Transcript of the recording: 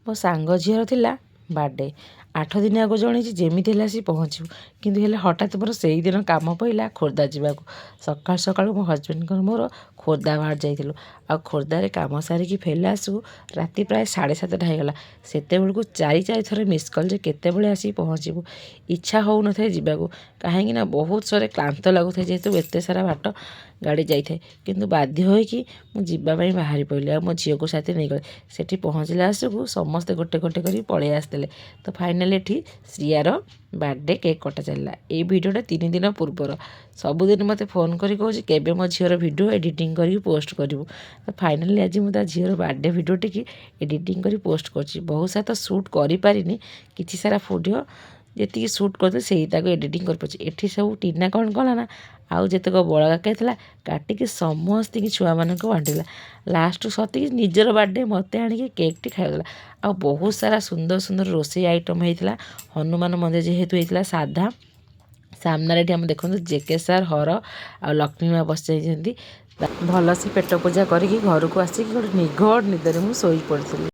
ମୋ ସାଙ୍ଗ ଝିଅର ଥିଲା ବାର୍ଥଡେ। 8 ଦିନ ଆଗ ଜଣେଇଛି ଯେମିତି ହେଲେ ଆସି ପହଞ୍ଚିବୁ, କିନ୍ତୁ ହେଲେ ହଠାତ୍ ମୋର ସେଇଦିନ କାମ ପଇଲା ଖୋର୍ଦ୍ଧା ଯିବାକୁ। ସକାଳୁ ସକାଳୁ ମୋ ହଜବେଣ୍ଡଙ୍କର ମୋର ଖୋର୍ଦ୍ଧା ବାହାରି ଯାଇଥିଲୁ। ଆଉ ଖୋର୍ଦ୍ଧାରେ କାମ ସାରିକି ଫେରିଲା ଆସିବୁ ରାତି ପ୍ରାୟ 7:30 ହେଇଗଲା। ସେତେବେଳକୁ 4 ଥର ମିସ୍ କଲ୍ ଯେ କେତେବେଳେ ଆସିକି ପହଞ୍ଚିବୁ। ଇଚ୍ଛା ହେଉନଥାଏ ଯିବାକୁ, କାହିଁକିନା ବହୁତ ସରେ କ୍ଳାନ୍ତ ଲାଗୁଥାଏ, ଯେହେତୁ ଏତେ ସାରା ବାଟ ଗାଡ଼ି ଯାଇଥାଏ। କିନ୍ତୁ ବାଧ୍ୟ ହୋଇକି ମୁଁ ଯିବା ପାଇଁ ବାହାରି ପଡ଼ିଲି, ଆଉ ମୋ ଝିଅକୁ ସାଥେ ନେଇଗଲି। ସେଠି ପହଞ୍ଚିଲା ଆସିକୁ ସମସ୍ତେ ଗୋଟେ ଗୋଟେ କରି ପଳେଇ ଆସିଥିଲେ। ତ ଫାଇନାଲି ଏଠି ଶ୍ରିୟାର ବାର୍ଥଡେ କେକ୍ କଟା ଚାଲିଲା। ଏଇ ଭିଡ଼ିଓଟା 3 ଦିନ ପୂର୍ବର। ସବୁଦିନ ମୋତେ ଫୋନ୍ କରି କହୁଛି କେବେ ମୋ ଝିଅର ଭିଡ଼ିଓ ଏଡ଼ିଟିଂ କରିକି ପୋଷ୍ଟ କରିବୁ। ତ ଫାଇନାଲି ଆଜି ମୁଁ ତା ଝିଅର ବାର୍ଥଡେ ଭିଡ଼ିଓଟିକି ଏଡ଼ିଟିଂ କରି ପୋଷ୍ଟ କରିଛି। ବହୁତ ସାରା ତ ସୁଟ୍ କରିପାରିନି, କିଛି ସାରା ଭିଡ଼ିଓ ଯେତିକି ସୁଟ୍ କରିଥିଲି ସେଇଟାକୁ ଏଡ଼ିଟିଂ କରିପାରୁଛି। ଏଠି ସବୁ ଟିନା କ'ଣ କଲା ନା, ଆଉ ଯେତେକ ବଳକା କେକ୍ ଥିଲା କାଟିକି ସମସ୍ତଙ୍କୁ ଛୁଆମାନଙ୍କୁ ବାଣ୍ଟିଲା। ଲାଷ୍ଟକୁ ସତିକି ନିଜର ବାର୍ଥଡେ ମୋତେ ଆଣିକି କେକ୍ଟି ଖାଇଦେଲା। ଆଉ ବହୁତ ସାରା ସୁନ୍ଦର ସୁନ୍ଦର ରୋଷେଇ ଆଇଟମ୍ ହେଇଥିଲା। ହନୁମାନ ମନ୍ଦିର ଯେହେତୁ ହେଇଥିଲା ସାଧା, ସାମ୍ନାରେ ଏଠି ଆମେ ଦେଖନ୍ତୁ ଜେକେ ସାର୍, ହର ଆଉ ଲକ୍ଷ୍ମୀ ମା ବସିଯାଇଛନ୍ତି। ଭଲସେ ପେଟ ପୂଜା କରିକି ଘରକୁ ଆସିକି ଗୋଟେ ନିଘୋଡ଼ ନିଦରେ ମୁଁ ଶୋଇ ପଡ଼ିଥିଲି।